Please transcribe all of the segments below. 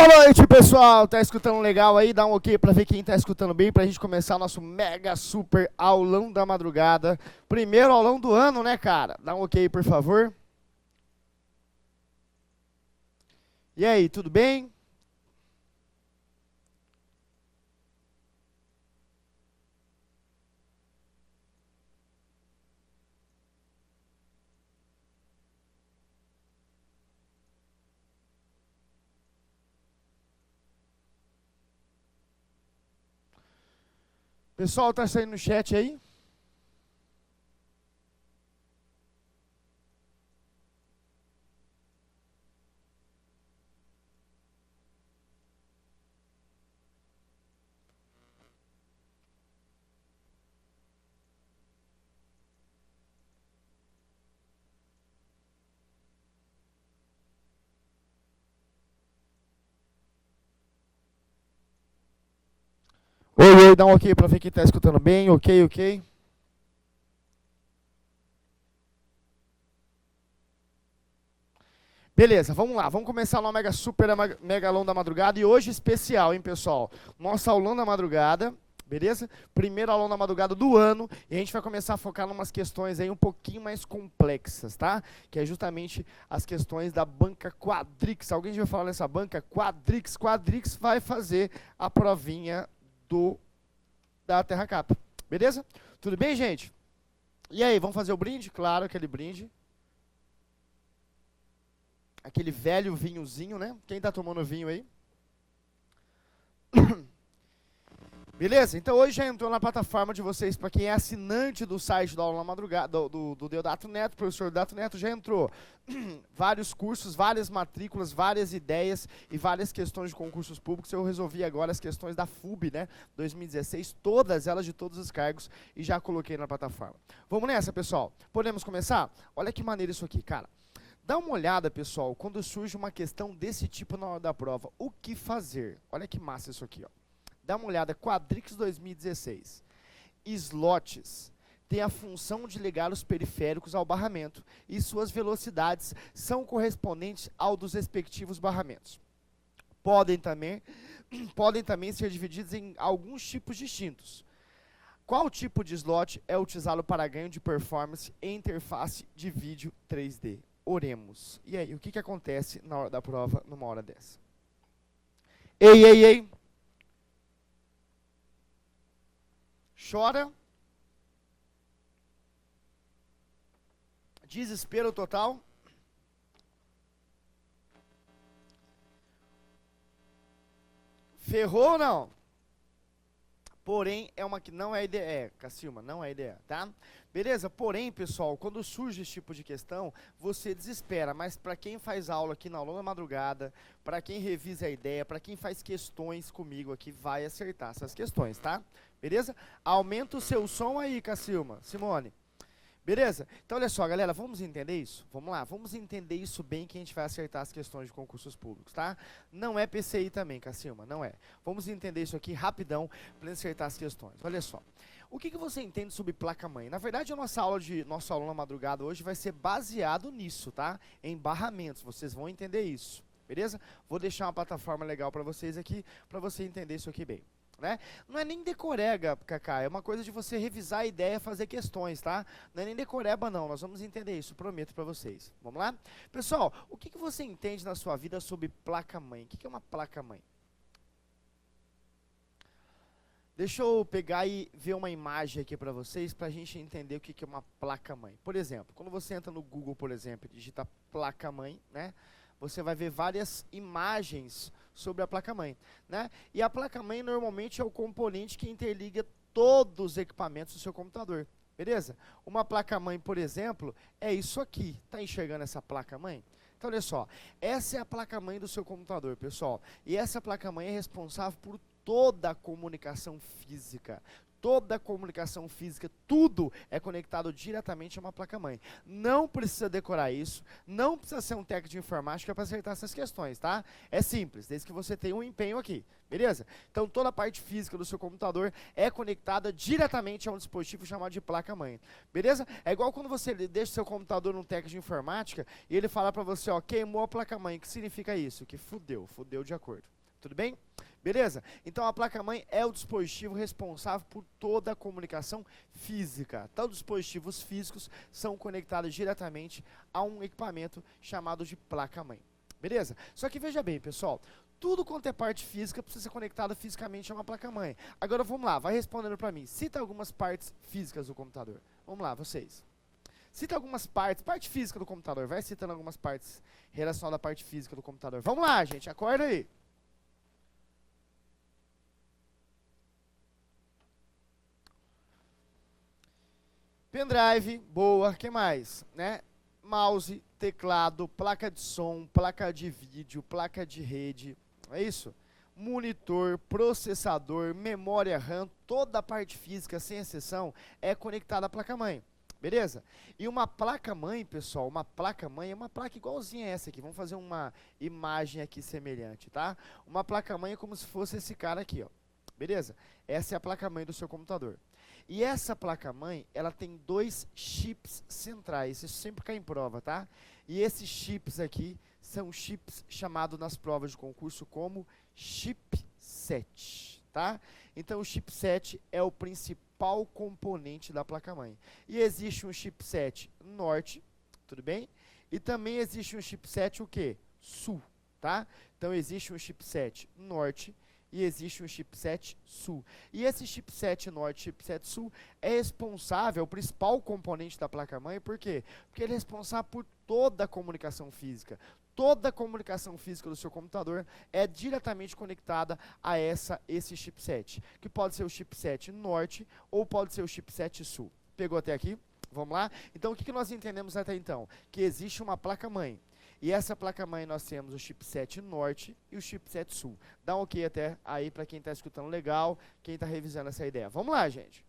Boa noite, pessoal. Tá escutando legal aí? Dá um ok pra ver quem tá escutando bem, pra gente começar o nosso mega super aulão da madrugada. Primeiro aulão do ano, né, cara? Dá um ok, por favor. E aí, tudo bem? Pessoal, tá saindo no chat aí? Oi, oi, dá um ok pra ver quem tá escutando bem. Ok, ok. Beleza, vamos lá. Vamos começar no mega super mega aulão da madrugada. E hoje especial, hein, pessoal? Nosso aulão da madrugada. Beleza? Primeiro aulão da madrugada do ano, e a gente vai começar a focar em umas questões aí um pouquinho mais complexas, tá? Que é justamente as questões da banca Quadrix. Alguém já vai falar nessa banca Quadrix? Quadrix vai fazer a provinha da Terra Cap. Beleza? Tudo bem, gente? E aí, vamos fazer o brinde? Claro, aquele brinde. Aquele velho vinhozinho, né? Quem tá tomando vinho aí? Beleza? Então hoje já entrou na plataforma de vocês, para quem é assinante do site da aula na madrugada, do Deodato Neto, professor Deodato Neto, já entrou vários cursos, várias matrículas, várias ideias e várias questões de concursos públicos. Eu resolvi agora as questões da FUB, né, 2016, todas elas de todos os cargos, e já coloquei na plataforma. Vamos nessa, pessoal? Podemos começar? Olha que maneiro isso aqui, cara. Dá uma olhada, pessoal, quando surge uma questão desse tipo na hora da prova. O que fazer? Olha que massa isso aqui, ó. Dá uma olhada, Quadrix 2016. Slots tem a função de ligar os periféricos ao barramento e suas velocidades são correspondentes ao dos respectivos barramentos. Podem também ser divididos em alguns tipos distintos. Qual tipo de slot é utilizado para ganho de performance em interface de vídeo 3D? Oremos. E aí, o que acontece na hora da prova, numa hora dessa? Ei, ei, ei. Chora. Desespero total. Ferrou ou não? Porém, é uma que não é ideia. É, Cacilma, não é ideia, tá? Beleza? Porém, pessoal, quando surge esse tipo de questão, você desespera. Mas para quem faz aula aqui na aula da madrugada, para quem revisa a ideia, para quem faz questões comigo aqui, vai acertar essas questões, tá? Beleza? Aumenta o seu som aí, Cacilma. Simone. Beleza? Então, olha só, galera, vamos entender isso? Vamos lá, vamos entender isso bem que a gente vai acertar as questões de concursos públicos, tá? Não é PCI também, Cacilma, não é. Vamos entender isso aqui rapidão para acertar as questões. Olha só, o que você entende sobre placa-mãe? Na verdade, a nossa aula na madrugada hoje vai ser baseado nisso, tá? Em barramentos, vocês vão entender isso, beleza? Vou deixar uma plataforma legal para vocês aqui, para você entender isso aqui bem. Né? Não é nem decoreba, Kaká, é uma coisa de você revisar a ideia, fazer questões, tá? Não é nem decoreba não, nós vamos entender isso, prometo pra vocês. Vamos lá? Pessoal, o que você entende na sua vida sobre placa-mãe? O que é uma placa-mãe? Deixa eu pegar e ver uma imagem aqui pra vocês, pra gente entender o que é uma placa-mãe. Por exemplo, quando você entra no Google, por exemplo, e digita placa-mãe, né? Você vai ver várias imagens sobre a placa-mãe, né? E a placa-mãe normalmente é o componente que interliga todos os equipamentos do seu computador, beleza? Uma placa-mãe, por exemplo, é isso aqui. Tá enxergando essa placa-mãe? Então, olha só, essa é a placa-mãe do seu computador, pessoal. E essa placa-mãe é responsável por toda a comunicação física, toda a comunicação física, tudo é conectado diretamente a uma placa-mãe. Não precisa decorar isso, não precisa ser um técnico de informática para acertar essas questões, tá? É simples, desde que você tenha um empenho aqui, beleza? Então toda a parte física do seu computador é conectada diretamente a um dispositivo chamado de placa-mãe, beleza? É igual quando você deixa seu computador num técnico de informática e ele fala para você, ó, queimou a placa-mãe. O que significa isso? Que fudeu de acordo. Tudo bem? Beleza? Então a placa-mãe é o dispositivo responsável por toda a comunicação física. Então os dispositivos físicos são conectados diretamente a um equipamento chamado de placa-mãe. Beleza? Só que veja bem, pessoal, tudo quanto é parte física precisa ser conectado fisicamente a uma placa-mãe. Agora vamos lá, vai respondendo para mim. Cita algumas partes físicas do computador. Vamos lá, vocês. Cita algumas partes, parte física do computador. Vai citando algumas partes relacionadas à parte física do computador. Vamos lá, gente, acorda aí. Pendrive, boa, que mais? Né? Mouse, teclado, placa de som, placa de vídeo, placa de rede, é isso? Monitor, processador, memória RAM, toda a parte física, sem exceção, é conectada à placa-mãe, beleza? E uma placa-mãe, pessoal, uma placa-mãe é uma placa igualzinha a essa aqui, vamos fazer uma imagem aqui semelhante, tá? Uma placa-mãe é como se fosse esse cara aqui, ó, beleza? Essa é a placa-mãe do seu computador. E essa placa-mãe, ela tem dois chips centrais, isso sempre cai em prova, tá? E esses chips aqui são chips chamados nas provas de concurso como chipset, tá? Então o chipset é o principal componente da placa-mãe. E existe um chipset norte, tudo bem? E também existe um chipset o quê? Sul, tá? Então existe um chipset norte e existe um chipset sul. E esse chipset norte e chipset sul é responsável, o principal componente da placa-mãe, por quê? Porque ele é responsável por toda a comunicação física. Toda a comunicação física do seu computador é diretamente conectada a esse chipset, que pode ser o chipset norte ou pode ser o chipset sul. Pegou até aqui? Vamos lá? Então, o que nós entendemos até então? Que existe uma placa-mãe. E essa placa-mãe nós temos o chipset norte e o chipset sul. Dá um ok até aí para quem está escutando legal, quem está revisando essa ideia. Vamos lá, gente.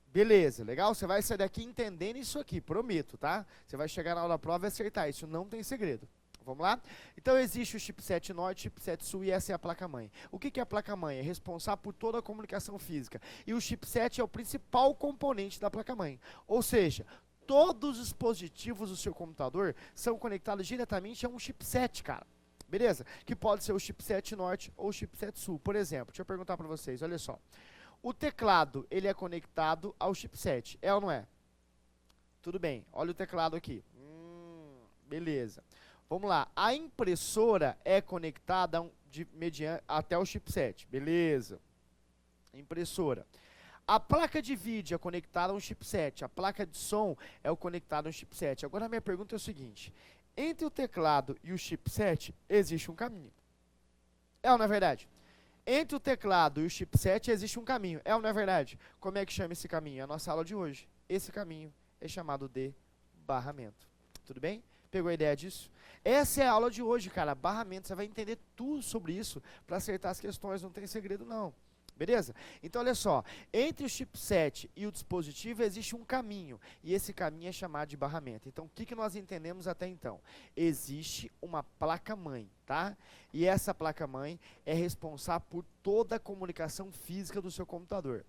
Beleza, legal? Você vai sair daqui entendendo isso aqui, prometo, tá? Você vai chegar na aula da prova e acertar, isso não tem segredo. Vamos lá? Então existe o chipset norte, chipset sul e essa é a placa-mãe. O que é a placa-mãe? É responsável por toda a comunicação física. E o chipset é o principal componente da placa-mãe. Ou seja, todos os dispositivos do seu computador são conectados diretamente a um chipset, cara. Beleza? Que pode ser o chipset norte ou o chipset sul. Por exemplo, deixa eu perguntar para vocês, olha só. O teclado, ele é conectado ao chipset, é ou não é? Tudo bem, olha o teclado aqui. Beleza. Vamos lá, a impressora é conectada até o chipset, beleza. Impressora. A placa de vídeo é conectada a um chipset, a placa de som é conectada a um chipset. Agora a minha pergunta é o seguinte, entre o teclado e o chipset existe um caminho. É ou não é verdade? Entre o teclado e o chipset existe um caminho, é ou não é verdade? Como é que chama esse caminho? É a nossa aula de hoje. Esse caminho é chamado de barramento. Tudo bem? Pegou a ideia disso? Essa é a aula de hoje, cara. Barramento, você vai entender tudo sobre isso para acertar as questões, não tem segredo não. Beleza? Então, olha só, entre o chipset e o dispositivo existe um caminho, e esse caminho é chamado de barramento. Então, o que nós entendemos até então? Existe uma placa-mãe, tá? E essa placa-mãe é responsável por toda a comunicação física do seu computador.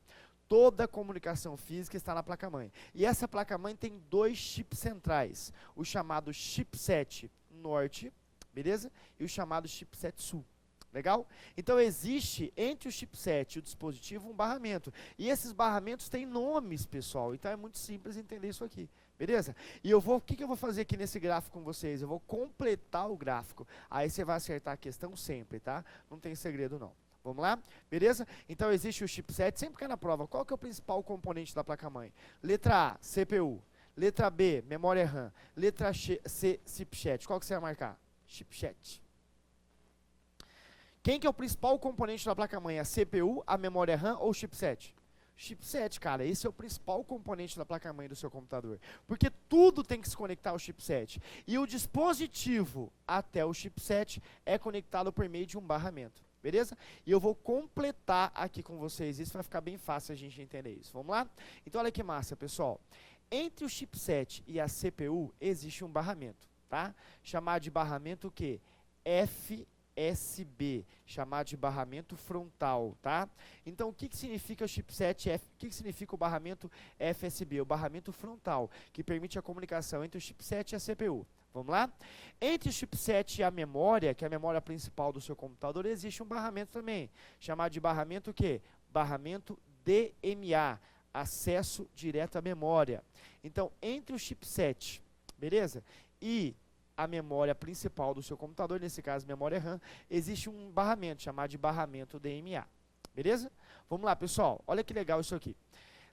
Toda a comunicação física está na placa-mãe. E essa placa-mãe tem dois chips centrais, o chamado chipset norte, beleza? E o chamado chipset sul. Legal? Então existe entre o chipset e o dispositivo um barramento. E esses barramentos têm nomes, pessoal. Então é muito simples entender isso aqui. Beleza? E o que eu vou fazer aqui nesse gráfico com vocês? Eu vou completar o gráfico. Aí você vai acertar a questão sempre, tá? Não tem segredo não. Vamos lá? Beleza? Então existe o chipset, sempre cai na prova. Qual que é o principal componente da placa-mãe? Letra A, CPU. Letra B, memória RAM. Letra C, chipset. Qual que você vai marcar? Chipset. Quem que é o principal componente da placa-mãe? A CPU, a memória RAM ou o chipset? Chipset, cara, esse é o principal componente da placa-mãe do seu computador. Porque tudo tem que se conectar ao chipset. E o dispositivo até o chipset é conectado por meio de um barramento. beleza? E eu vou completar aqui com vocês, isso vai ficar bem fácil a gente entender isso. Vamos lá? Então olha que massa, pessoal. Entre o chipset e a CPU existe um barramento, tá? Chamado de barramento o quê? FSB, chamado de barramento frontal, tá? Então, o que que significa o chipset o que que significa o barramento FSB? O barramento frontal, que permite a comunicação entre o chipset e a CPU. Vamos lá? Entre o chipset e a memória, que é a memória principal do seu computador, existe um barramento também, chamado de barramento o quê? Barramento DMA, acesso direto à memória. Então, entre o chipset, beleza? E a memória principal do seu computador, nesse caso, memória RAM, existe um barramento, chamado de barramento DMA. Beleza? Vamos lá, pessoal. Olha que legal isso aqui.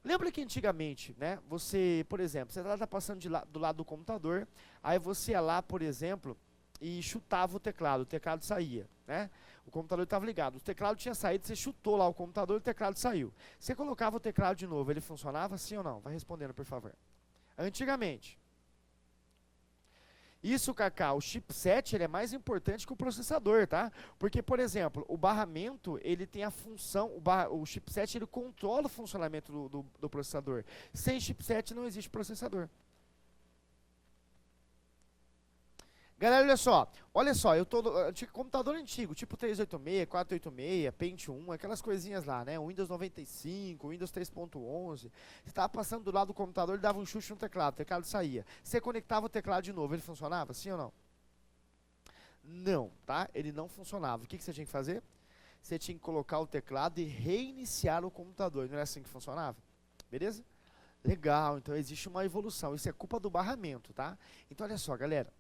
Lembra que antigamente, né, você, por exemplo, você está passando do lado do computador, aí você ia lá, por exemplo, e chutava o teclado saía, né? O computador estava ligado, o teclado tinha saído, você chutou lá o computador, o teclado saiu. Você colocava o teclado de novo, ele funcionava sim ou não? Vai respondendo, por favor. Antigamente. Isso, Cacá, o chipset ele é mais importante que o processador, tá? Porque, por exemplo, o barramento, ele tem a função, o chipset ele controla o funcionamento do processador. Sem chipset não existe processador. Galera, olha só, eu tô computador antigo, tipo 386, 486, Pentium, aquelas coisinhas lá, né? Windows 95, Windows 3.11. Você estava passando do lado do computador, ele dava um chute no teclado, o teclado saía. Você conectava o teclado de novo, ele funcionava? Sim ou não? Não, tá? Ele não funcionava. O que você tinha que fazer? Você tinha que colocar o teclado e reiniciar o computador. Não era assim que funcionava? Beleza? Legal, então existe uma evolução. Isso é culpa do barramento, tá? Então olha só, galera.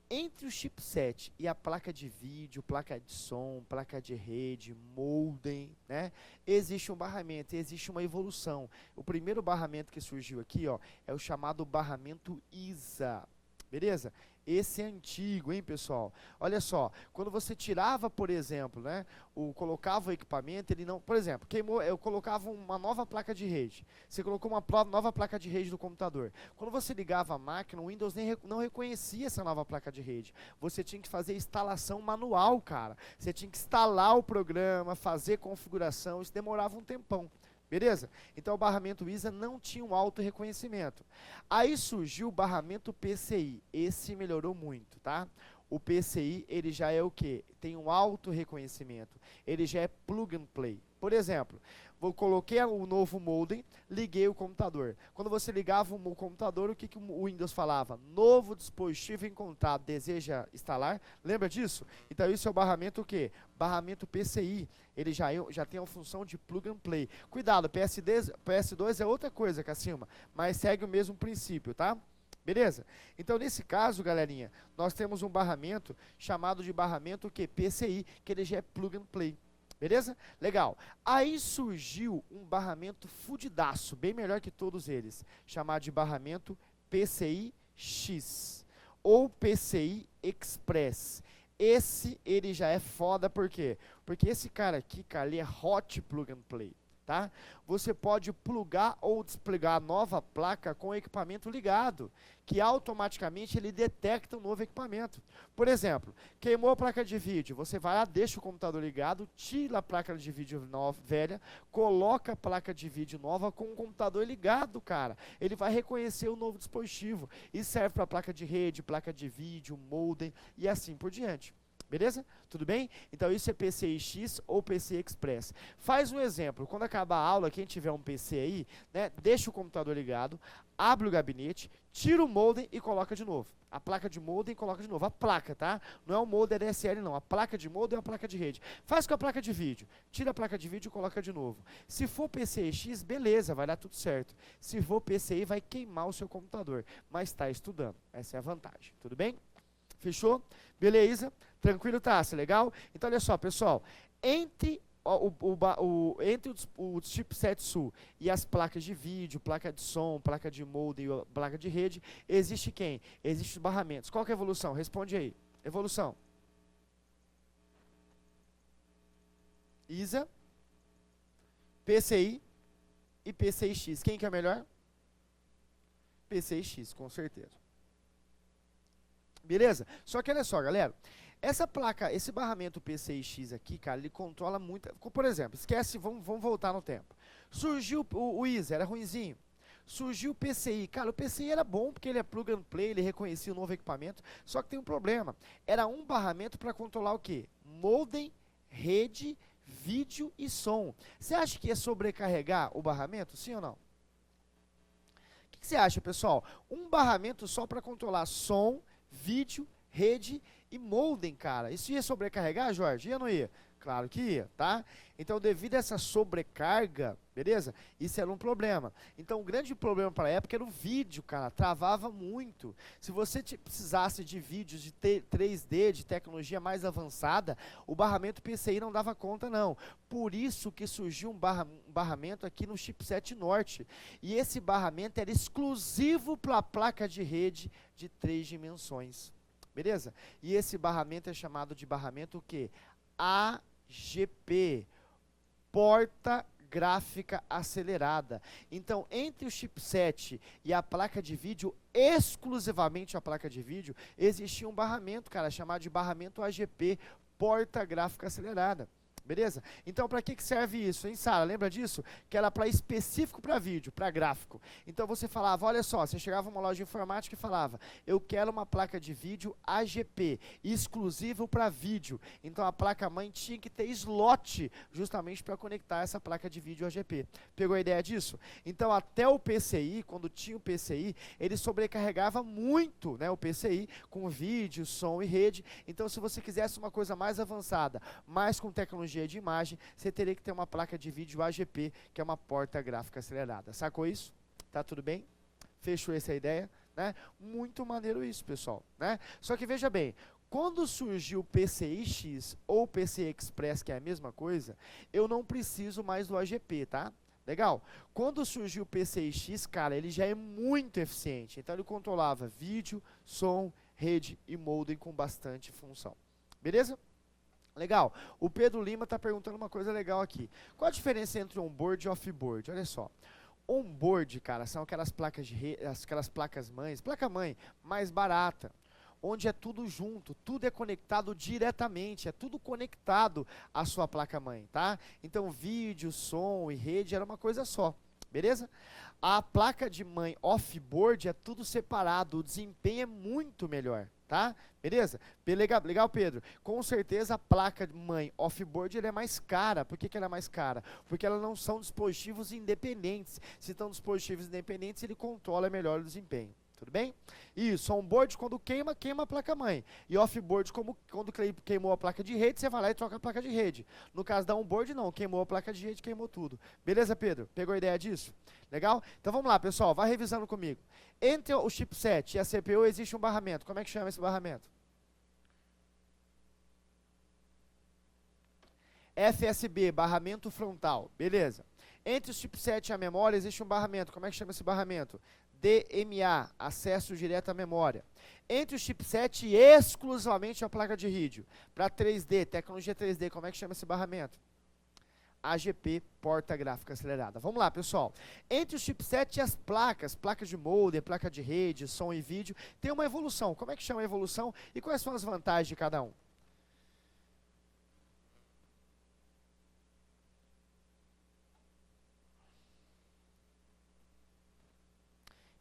Entre o chipset e a placa de vídeo, placa de som, placa de rede, modem, né, existe um barramento, existe uma evolução. O primeiro barramento que surgiu aqui, ó, é o chamado barramento ISA, beleza? Esse é antigo, hein, pessoal? Olha só, quando você tirava, por exemplo, né, colocava o equipamento, ele não, por exemplo, queimou, eu colocava uma nova placa de rede. Você colocou uma nova placa de rede no computador. Quando você ligava a máquina, o Windows não reconhecia essa nova placa de rede. Você tinha que fazer instalação manual, cara. Você tinha que instalar o programa, fazer configuração, isso demorava um tempão. Beleza? Então o barramento ISA não tinha um auto-reconhecimento. Aí surgiu o barramento PCI. Esse melhorou muito, tá? O PCI, ele já é o quê? Tem um auto-reconhecimento. Ele já é plug and play. Por exemplo, coloquei o novo modem, liguei o computador. Quando você ligava o computador, o que o Windows falava? Novo dispositivo encontrado, deseja instalar? Lembra disso? Então isso é o barramento o quê? Barramento PCI. Ele já tem a função de plug and play. Cuidado, PS2 é outra coisa, Cacilma, mas segue o mesmo princípio, tá? Beleza? Então, nesse caso, galerinha, nós temos um barramento chamado de barramento o quê? PCI, que ele já é plug and play. Beleza? Legal. Aí surgiu um barramento fudidaço, bem melhor que todos eles, chamado de barramento PCI-X ou PCI Express. Esse, ele já é foda, por quê? Porque esse cara aqui, cara, ele é hot plug and play, tá? Você pode plugar ou desplugar a nova placa com o equipamento ligado, que automaticamente ele detecta o novo equipamento. Por exemplo, queimou a placa de vídeo, você vai lá, deixa o computador ligado, tira a placa de vídeo nova, velha, coloca a placa de vídeo nova com o computador ligado, cara. Ele vai reconhecer o novo dispositivo. Isso serve para placa de rede, placa de vídeo, modem e assim por diante. Beleza? Tudo bem? Então isso é PCI-X ou PCI Express. Faz um exemplo, quando acabar a aula, quem tiver um PC aí, né, deixa o computador ligado, abre o gabinete, tira o modem e coloca de novo. A placa de modem coloca de novo. A placa, tá? Não é o modem DSL não, a placa de modem é a placa de rede. Faz com a placa de vídeo, tira a placa de vídeo e coloca de novo. Se for PCI-X, beleza, vai dar tudo certo. Se for PCI, vai queimar o seu computador, mas está estudando. Essa é a vantagem, tudo bem? Fechou? Beleza? Tranquilo, tá? Legal? Então, olha só, pessoal. Entre o chipset SU e as placas de vídeo, placa de som, placa de modem e placa de rede, existe quem? Existem os barramentos. Qual que é a evolução? Responde aí. Evolução. ISA, PCI e PCI-X. Quem que é melhor? PCI-X, com certeza. Beleza? Só que olha só, galera. Essa placa, esse barramento PCI-X aqui, cara, ele controla muito. Por exemplo, esquece, vamos voltar no tempo. Surgiu o ISA, era ruinzinho. Surgiu o PCI. Cara, o PCI era bom porque ele é plug and play, ele reconhecia o novo equipamento. Só que tem um problema. Era um barramento para controlar o quê? Modem, rede, vídeo e som. Você acha que ia sobrecarregar o barramento? Sim ou não? O que você acha, pessoal? Um barramento só para controlar som, vídeo, rede e modem, cara. Isso ia sobrecarregar, Jorge? Ia ou não ia? Claro que ia, tá? Então, devido a essa sobrecarga, beleza? Isso era um problema. Então, o grande problema para a época era o vídeo, cara. Travava muito. Se você precisasse de vídeos de 3D, de tecnologia mais avançada, o barramento PCI não dava conta, não. Por isso que surgiu um barramento aqui no chipset Norte. E esse barramento era exclusivo para a placa de rede de 3 dimensões. Beleza? E esse barramento é chamado de barramento o quê? AGP, porta gráfica acelerada. Então, entre o chipset e a placa de vídeo, exclusivamente a placa de vídeo, existia um barramento, cara, chamado de barramento AGP, porta gráfica acelerada. Beleza? Então, para que serve isso, hein, Sara? Lembra disso? Que era para específico para vídeo, para gráfico. Então, você falava, olha só, você chegava numa loja de informática e falava, eu quero uma placa de vídeo AGP, exclusivo para vídeo. Então, a placa-mãe tinha que ter slot, justamente para conectar essa placa de vídeo AGP. Pegou a ideia disso? Então, até o PCI, quando tinha o PCI, ele sobrecarregava muito, né, o PCI, com vídeo, som e rede. Então, se você quisesse uma coisa mais avançada, mais com tecnologia de imagem, você teria que ter uma placa de vídeo AGP, que é uma porta gráfica acelerada. Sacou isso? Tá tudo bem? Fechou essa ideia? Né? Muito maneiro isso, pessoal. Né? Só que veja bem, quando surgiu o PCI-X ou o PCI Express, que é a mesma coisa, eu não preciso mais do AGP, tá? Legal? Quando surgiu o PCI-X, cara, ele já é muito eficiente. Então ele controlava vídeo, som, rede e modem com bastante função. Beleza? Legal. O Pedro Lima está perguntando uma coisa legal aqui. Qual a diferença entre onboard e offboard? Olha só. Onboard, cara, são aquelas placas de aquelas placas mães, placa-mãe mais barata, onde é tudo junto, tudo é conectado diretamente, é tudo conectado à sua placa-mãe, tá? Então, vídeo, som e rede era uma coisa só. Beleza? A placa de mãe off-board é tudo separado, o desempenho é muito melhor, tá? Beleza? Legal, Pedro. Com certeza a placa de mãe off-board é mais cara. Por que ela é mais cara? Porque elas não são dispositivos independentes. Se são dispositivos independentes, ele controla melhor o desempenho. Tudo bem? Isso, onboard quando queima a placa-mãe. E off-board quando queimou a placa de rede, você vai lá e troca a placa de rede. No caso da onboard, não. Queimou a placa de rede, queimou tudo. Beleza, Pedro? Pegou a ideia disso? Legal? Então vamos lá, pessoal. Vai revisando comigo. Entre o chipset e a CPU existe um barramento. Como é que chama esse barramento? FSB, barramento frontal. Beleza. Entre o chipset e a memória existe um barramento. Como é que chama esse barramento? DMA, acesso direto à memória. Entre o chipset e exclusivamente a placa de vídeo. Para 3D, tecnologia 3D, como é que chama esse barramento? AGP, porta gráfica acelerada. Vamos lá, pessoal. Entre o chipset e as placas de modem, placa de rede, som e vídeo, tem uma evolução. Como é que chama a evolução e quais são as vantagens de cada um?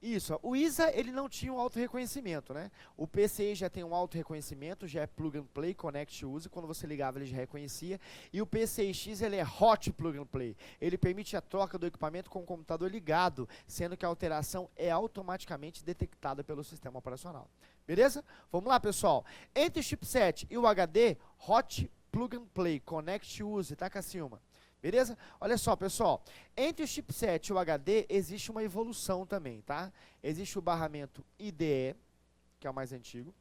Isso, ó, o ISA ele não tinha um auto-reconhecimento, né? O PCI já tem um auto-reconhecimento, já é plug and play, connect use, quando você ligava ele já reconhecia. E o PCI-X ele é hot plug and play, ele permite a troca do equipamento com o computador ligado, sendo que a alteração é automaticamente detectada pelo sistema operacional. Beleza? Vamos lá, pessoal. Entre o chipset e o HD, hot plug and play, connect use, tá, Cacilma? Beleza? Olha só, pessoal, entre o chipset e o HD existe uma evolução também, tá? Existe o barramento IDE, que é o mais antigo,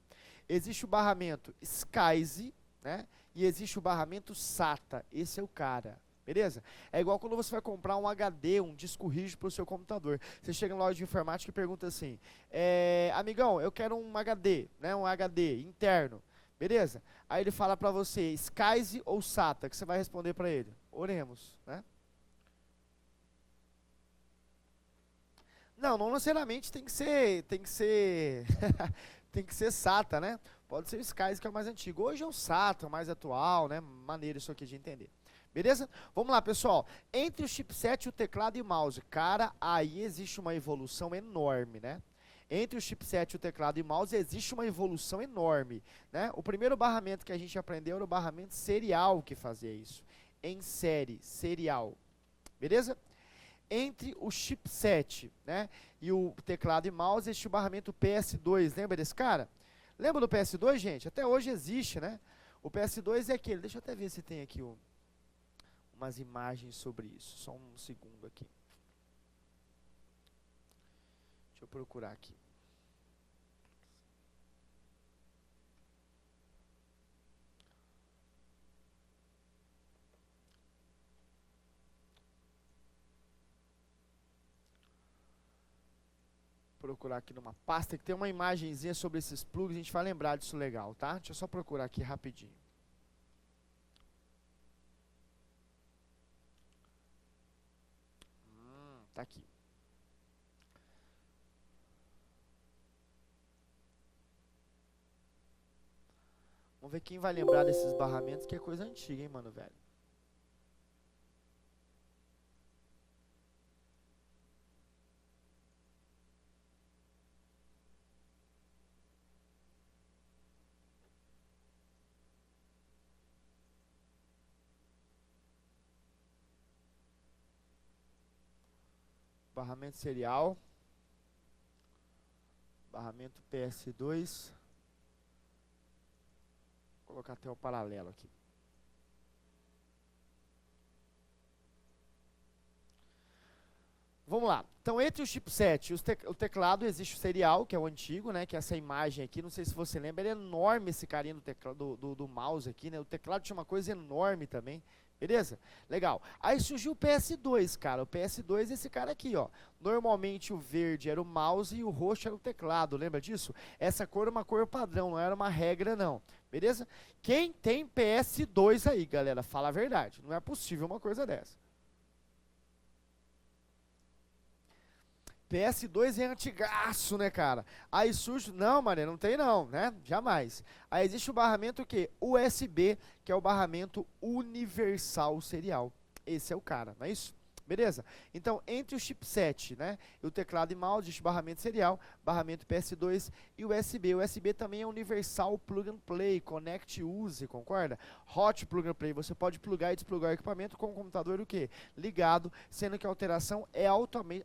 existe o barramento SCSI, né? E existe o barramento SATA, esse é o cara, beleza? É igual quando você vai comprar um HD, um disco rígido para o seu computador. Você chega na loja de informática e pergunta assim, amigão, eu quero um HD, né? Um HD interno. Beleza? Aí ele fala para você, SCSI ou SATA, que você vai responder para ele? Oremos, né? Não necessariamente tem que ser, tem que ser SATA, né? Pode ser o Skies, que é o mais antigo. Hoje é o SATA, o mais atual, né? Maneiro isso aqui de entender. Beleza? Vamos lá, pessoal. Entre o chipset, o teclado e o mouse, cara, aí existe uma evolução enorme, né? Entre o chipset, o teclado e o mouse, existe uma evolução enorme, né? O primeiro barramento que a gente aprendeu era o barramento serial que fazia isso. Em série, serial. Beleza? Entre o chipset, né, e o teclado e mouse, existe o barramento PS2. Lembra desse cara? Lembra do PS2, gente? Até hoje existe, né? O PS2 é aquele. Deixa eu até ver se tem aqui umas imagens sobre isso. Só um segundo aqui. Deixa eu procurar aqui. Procurar aqui numa pasta que tem uma imagenzinha sobre esses plugs, a gente vai lembrar disso legal, tá? Deixa eu só procurar aqui rapidinho. Tá aqui. Vamos ver quem vai lembrar desses barramentos, que é coisa antiga, hein, mano, velho. Barramento serial. Barramento PS2. Vou colocar até o paralelo aqui. Vamos lá. Então, entre o chipset e o teclado, existe o serial, que é o antigo, né? Que é essa imagem aqui. Não sei se você lembra. Ele é enorme, esse carinha do, teclado, do mouse aqui, né? O teclado tinha uma coisa enorme também. Beleza? Legal. Aí surgiu o PS2, cara. O PS2 é esse cara aqui, ó. Normalmente o verde era o mouse e o roxo era o teclado. Lembra disso? Essa cor é uma cor padrão, não era uma regra, não. Beleza? Quem tem PS2 aí, galera? Fala a verdade. Não é possível uma coisa dessa. PS2 é antigaço, né, cara? Aí surge... Não, mané, não tem não, né? Jamais. Aí existe o barramento o quê? USB, que é o barramento universal serial. Esse é o cara, não é isso? Beleza? Então, entre o chipset, né, e o teclado e mouse, existe barramento serial, barramento PS2 e USB. O USB também é universal plug and play, connect use, concorda? Hot plug and play, você pode plugar e desplugar o equipamento com o computador o quê? Ligado, sendo que a alteração é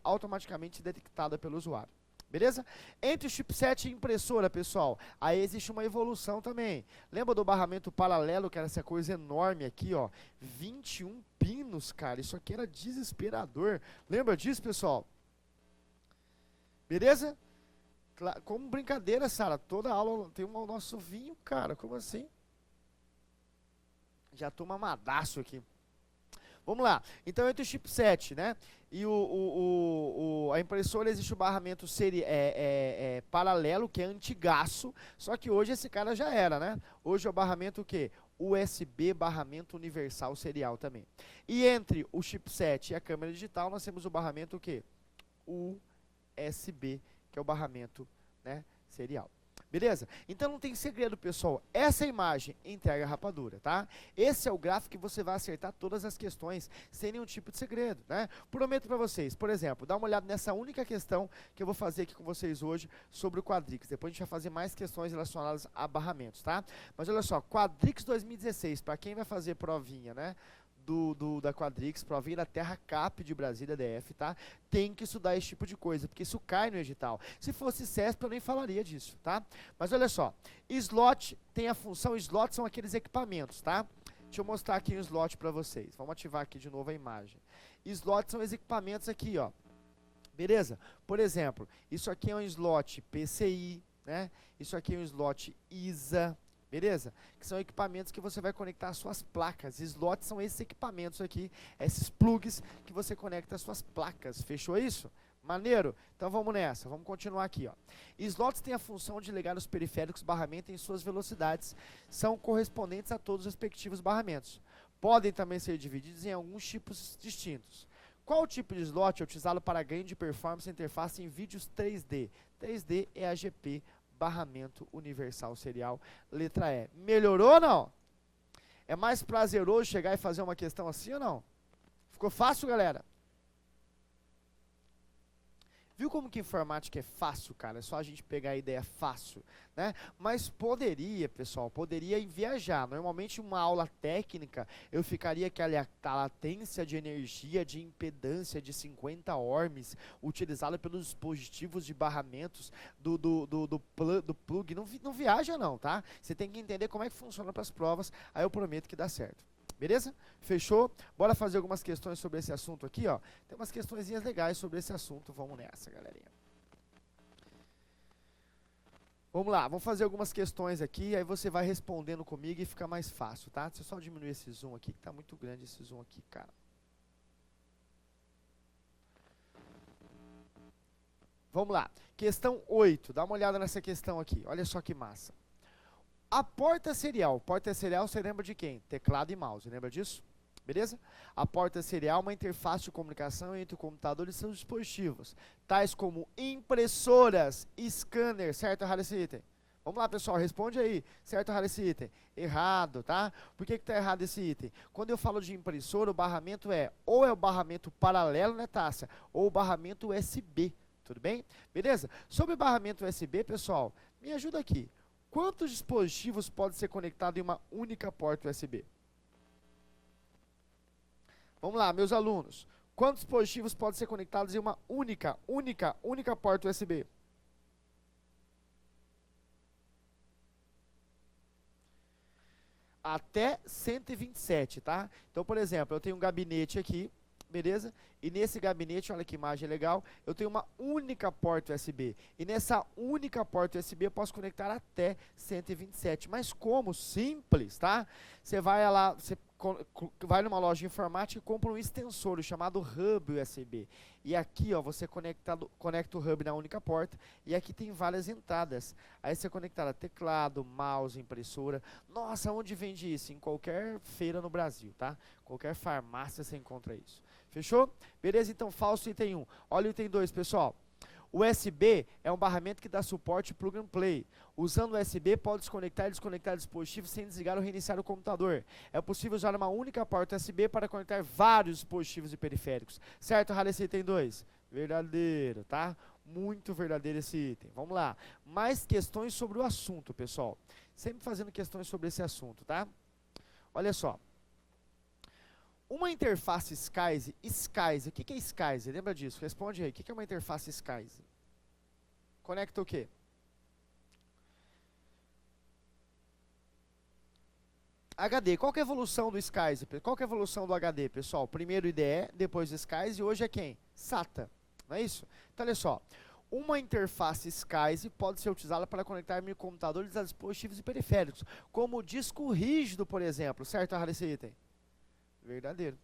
automaticamente detectada pelo usuário. Beleza? Entre o chipset e impressora, pessoal, aí existe uma evolução também. Lembra do barramento paralelo, que era essa coisa enorme aqui, ó? 21 pinos, cara. Isso aqui era desesperador. Lembra disso, pessoal? Beleza? Como brincadeira, Sara. Toda aula tem o nosso vinho, cara. Como assim? Já tô mamadaço aqui. Vamos lá. Então, entre o chipset, né, e a impressora, existe o barramento paralelo, que é antigaço, só que hoje esse cara já era, né? Hoje é o barramento o quê? USB, barramento universal serial também. E entre o chipset e a câmera digital, nós temos o barramento o quê? USB, que é o barramento, né, serial. Beleza? Então não tem segredo, pessoal. Essa imagem entrega a rapadura, tá? Esse é o gráfico que você vai acertar todas as questões sem nenhum tipo de segredo, né? Prometo para vocês, por exemplo, dá uma olhada nessa única questão que eu vou fazer aqui com vocês hoje sobre o Quadrix. Depois a gente vai fazer mais questões relacionadas a barramentos, tá? Mas olha só, Quadrix 2016, para quem vai fazer provinha, né? Da Quadrix, provinha da Terra Cap de Brasília DF, tá? Tem que estudar esse tipo de coisa, porque isso cai no edital. Se fosse CESP, eu nem falaria disso, tá? Mas olha só, slot tem a função, slot são aqueles equipamentos, tá? Deixa eu mostrar aqui um slot para vocês. Vamos ativar aqui de novo a imagem. Slot são os equipamentos aqui, ó. Beleza? Por exemplo, isso aqui é um slot PCI, né? Isso aqui é um slot ISA, beleza? Que são equipamentos que você vai conectar às suas placas. Slots são esses equipamentos aqui, esses plugs que você conecta às suas placas. Fechou isso? Maneiro? Então vamos nessa, vamos continuar aqui, ó. Slots têm a função de ligar os periféricos barramento em suas velocidades. São correspondentes a todos os respectivos barramentos. Podem também ser divididos em alguns tipos distintos. Qual tipo de slot é utilizado para ganho de performance e interface em vídeos 3D? 3D é AGP barramento universal serial, letra E. Melhorou ou não? É mais prazeroso chegar e fazer uma questão assim ou não? Ficou fácil, galera? Viu como que informática é fácil, cara? É só a gente pegar a ideia fácil, né? Mas poderia, pessoal, poderia viajar. Normalmente uma aula técnica, eu ficaria que a latência de energia, de impedância de 50 ohms, utilizada pelos dispositivos de barramentos do plug, não viaja não, tá? Você tem que entender como é que funciona para as provas, aí eu prometo que dá certo. Beleza? Fechou? Bora fazer algumas questões sobre esse assunto aqui, ó. Tem umas questõezinhas legais sobre esse assunto. Vamos nessa, galerinha. Vamos lá, vamos fazer algumas questões aqui, aí você vai respondendo comigo e fica mais fácil, tá? Deixa eu só diminuir esse zoom aqui, que tá muito grande esse zoom aqui, cara. Vamos lá. Questão 8. Dá uma olhada nessa questão aqui. Olha só que massa. A porta serial você lembra de quem? Teclado e mouse, lembra disso? Beleza? A porta serial é uma interface de comunicação entre o computador e seus dispositivos, tais como impressoras, scanner, certo ou errado esse item? Vamos lá, pessoal, responde aí, certo ou errado esse item? Errado, tá? Por que está errado esse item? Quando eu falo de impressora, o barramento ou é o barramento paralelo, né, Tássia? Ou o barramento USB, tudo bem? Beleza? Sobre o barramento USB, pessoal, me ajuda aqui. Quantos dispositivos podem ser conectados em uma única porta USB? Vamos lá, meus alunos. Quantos dispositivos podem ser conectados em uma única porta USB? Até 127, tá? Então, por exemplo, eu tenho um gabinete aqui, beleza? E nesse gabinete, olha que imagem legal, eu tenho uma única porta USB. E nessa única porta USB eu posso conectar até 127. Mas como? Simples, tá? Você vai lá, você vai numa loja de informática e compra um extensor chamado hub USB. E aqui, ó, você conecta o hub na única porta. E aqui tem várias entradas. Aí você conectar teclado, mouse, impressora. Nossa, onde vende isso? Em qualquer feira no Brasil, tá? Qualquer farmácia você encontra isso. Fechou? Beleza? Então, falso item 1. Olha o item 2, pessoal. O USB é um barramento que dá suporte plug and play. Usando o USB, pode desconectar e desconectar dispositivos sem desligar ou reiniciar o computador. É possível usar uma única porta USB para conectar vários dispositivos e periféricos. Certo, errado esse item 2? Verdadeiro, tá? Muito verdadeiro esse item. Vamos lá. Mais questões sobre o assunto, pessoal. Sempre fazendo questões sobre esse assunto, tá? Olha só. Uma interface SCSI, o que é SCSI? Lembra disso? Responde aí, o que é uma interface SCSI? Conecta o quê? HD, qual que é a evolução do SCSI? Qual que é a evolução do HD, pessoal? Primeiro IDE, depois SCSI, e hoje é quem? SATA, não é isso? Então, olha só, uma interface SCSI pode ser utilizada para conectar microcomputadores a dispositivos e periféricos, como o disco rígido, por exemplo, certo? Errado esse item? Verdadeiro.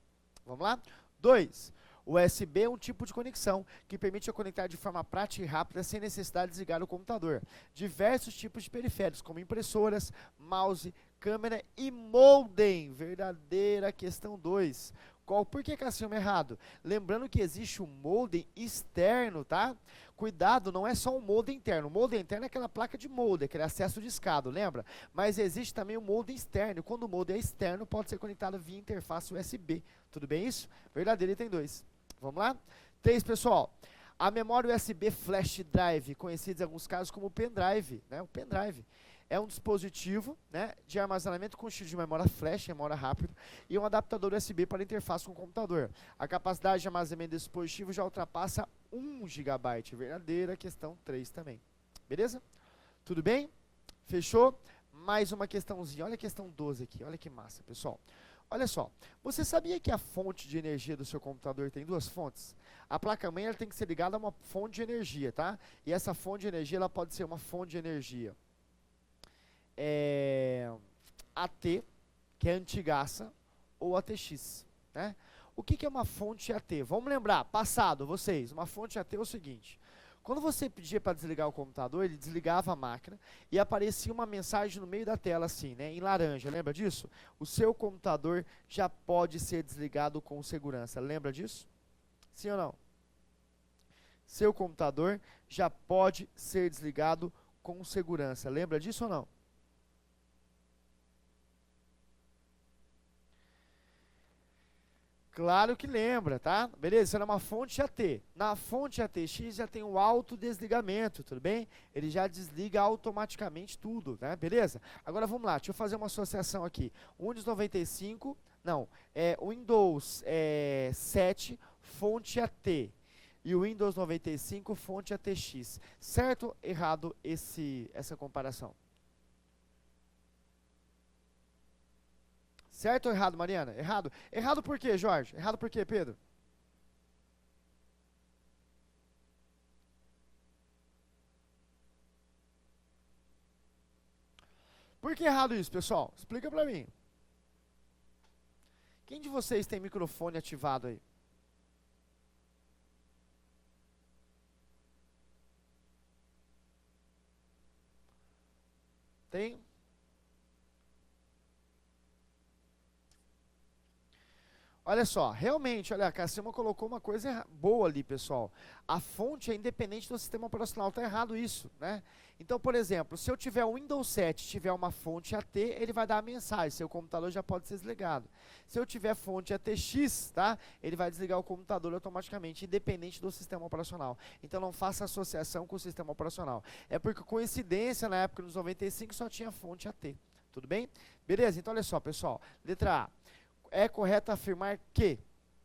Vamos lá? 2. O USB é um tipo de conexão que permite conectar de forma prática e rápida sem necessidade de desligar o computador. Diversos tipos de periféricos, como impressoras, mouse, câmera e modem. Verdadeira questão 2. Por que é assim errado? Lembrando que existe um modem externo, tá? Cuidado, não é só um modem interno. O modem interno é aquela placa de modem, aquele acesso discado, lembra? Mas existe também o modem externo. Quando o modem é externo, pode ser conectado via interface USB. Tudo bem isso? Verdadeiro, item 2. Vamos lá? 3, pessoal. A memória USB Flash Drive, conhecida em alguns casos como pendrive, né? O pendrive. É um dispositivo, né, de armazenamento constituído de memória flash, memória rápida, e um adaptador USB para interface com o computador. A capacidade de armazenamento desse dispositivo já ultrapassa 1 GB. Verdadeira, questão 3 também. Beleza? Tudo bem? Fechou? Mais uma questãozinha. Olha a questão 12 aqui. Olha que massa, pessoal. Olha só. Você sabia que a fonte de energia do seu computador tem duas fontes? A placa-mãe tem que ser ligada a uma fonte de energia, tá? E essa fonte de energia ela pode ser uma fonte de energia AT, que é antigaça, ou ATX, né? O que é uma fonte AT? Vamos lembrar, passado, vocês, uma fonte AT é o seguinte: quando você pedia para desligar o computador, ele desligava a máquina e aparecia uma mensagem no meio da tela assim, né, em laranja, lembra disso? O seu computador já pode ser desligado com segurança, lembra disso? Sim ou não? Seu computador já pode ser desligado com segurança. Lembra disso ou não? Claro que lembra, tá? Beleza? Isso era uma fonte AT. Na fonte ATX já tem o autodesligamento, tudo bem? Ele já desliga automaticamente tudo, né? Beleza? Agora vamos lá, deixa eu fazer uma associação aqui. Windows 95, não, Windows 7, fonte AT. E o Windows 95, fonte ATX. Certo ou errado essa comparação? Certo ou errado, Mariana? Errado. Errado por quê, Jorge? Errado por quê, Pedro? Por que errado isso, pessoal? Explica pra mim. Quem de vocês tem microfone ativado aí? Tem? Olha só, realmente, olha, a Cassima colocou uma coisa boa ali, pessoal. A fonte é independente do sistema operacional, tá errado isso, né? Então, por exemplo, se eu tiver o Windows 7 tiver uma fonte AT, ele vai dar a mensagem, seu computador já pode ser desligado. Se eu tiver fonte ATX, tá? Ele vai desligar o computador automaticamente, independente do sistema operacional. Então, não faça associação com o sistema operacional. É porque, coincidência, na época dos 95, só tinha fonte AT. Tudo bem? Beleza? Então, olha só, pessoal. Letra A. É correto afirmar que,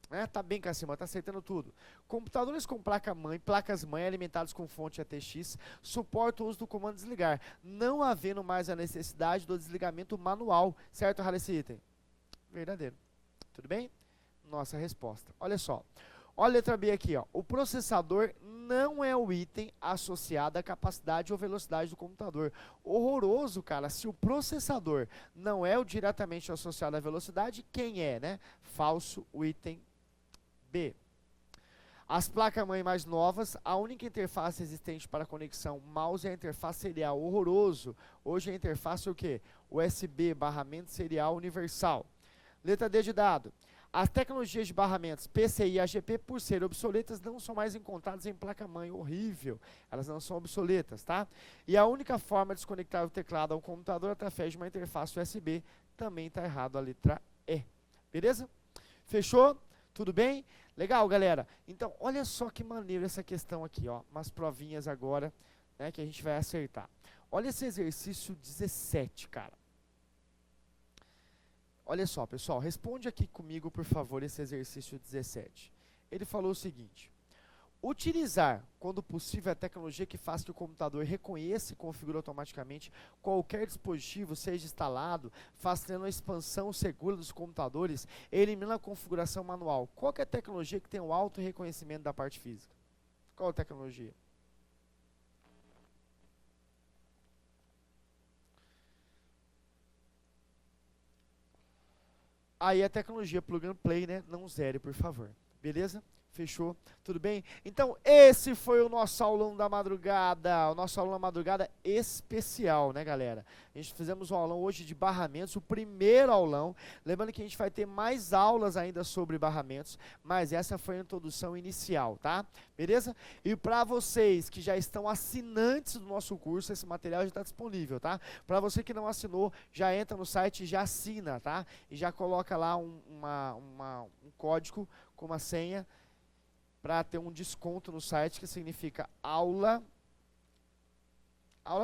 né, tá bem, Cassima, tá acertando tudo. Computadores com placa-mãe, placas-mãe alimentados com fonte ATX suportam o uso do comando desligar, não havendo mais a necessidade do desligamento manual. Certo, Raleci item? Verdadeiro. Tudo bem? Nossa resposta. Olha só. Olha a letra B aqui, ó. O processador não é o item associado à capacidade ou velocidade do computador. Horroroso, cara. Se o processador não é o diretamente associado à velocidade, quem é, né? Falso, o item B. As placas-mãe mais novas, a única interface existente para conexão mouse é a interface serial. Horroroso. Hoje a interface é o quê? USB/mente serial universal. Letra D de dado. As tecnologias de barramentos PCI e AGP, por serem obsoletas, não são mais encontradas em placa-mãe. Horrível. Elas não são obsoletas, tá? E a única forma de desconectar o teclado ao computador é através de uma interface USB. Também está errado a letra E. Beleza? Fechou? Tudo bem? Legal, galera? Então, olha só que maneiro essa questão aqui, ó. Umas provinhas agora, né, que a gente vai acertar. Olha esse exercício 17, cara. Olha só, pessoal, responde aqui comigo, por favor, esse exercício 17. Ele falou o seguinte: utilizar, quando possível, a tecnologia que faz que o computador reconheça e configure automaticamente qualquer dispositivo seja instalado, fazendo a expansão segura dos computadores, eliminando a configuração manual. Qual que é a tecnologia que tem o auto-reconhecimento da parte física? Qual a tecnologia? Aí a tecnologia Plug and Play, né? Não zere, por favor. Beleza? Fechou? Tudo bem? Então, esse foi o nosso aulão da madrugada, o nosso aulão da madrugada especial, né, galera? A gente fizemos um aulão hoje de barramentos, o primeiro aulão. Lembrando que a gente vai ter mais aulas ainda sobre barramentos, mas essa foi a introdução inicial, tá? Beleza? E para vocês que já estão assinantes do nosso curso, esse material já está disponível, tá? Para você que não assinou, já entra no site e já assina, tá? E já coloca lá um código com uma senha para ter um desconto no site, que significa aula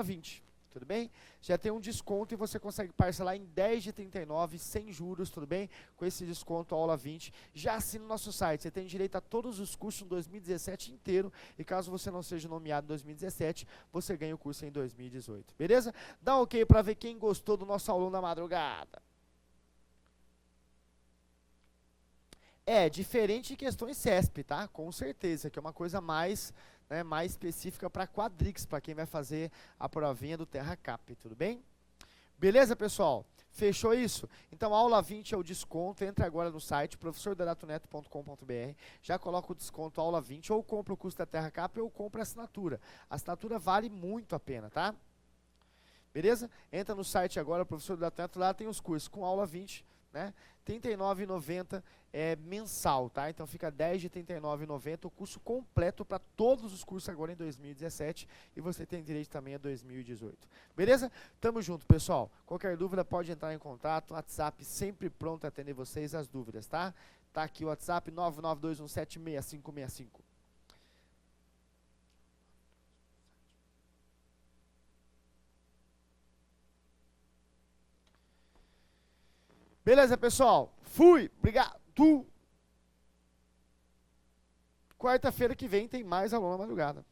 20, tudo bem? Já tem um desconto e você consegue parcelar em 10 de 39, sem juros, tudo bem? Com esse desconto aula 20, já assina o nosso site, você tem direito a todos os cursos em 2017 inteiro, e caso você não seja nomeado em 2017, você ganha o curso em 2018, beleza? Dá um ok para ver quem gostou do nosso aulão da madrugada. É, diferente de questões CESP, tá? Com certeza, que é uma coisa mais, né, mais específica para Quadrix, para quem vai fazer a provinha do TerraCap, tudo bem? Beleza, pessoal? Fechou isso? Então, a aula 20 é o desconto, entra agora no site, professordadatoneto.com.br, já coloca o desconto aula 20, ou compra o curso da TerraCap, ou compra a assinatura. A assinatura vale muito a pena, tá? Beleza? Entra no site agora, professor da Neto, lá tem os cursos com aula 20, né? R$ 39,90 mensal, tá? Então fica 10 de R$ 39,90 o curso completo para todos os cursos agora em 2017 e você tem direito também a 2018. Beleza? Tamo junto, pessoal. Qualquer dúvida pode entrar em contato, WhatsApp sempre pronto a atender vocês as dúvidas, tá? Tá aqui o WhatsApp 992176565. Beleza, pessoal? Fui! Obrigado! Quarta-feira que vem tem mais aula na madrugada.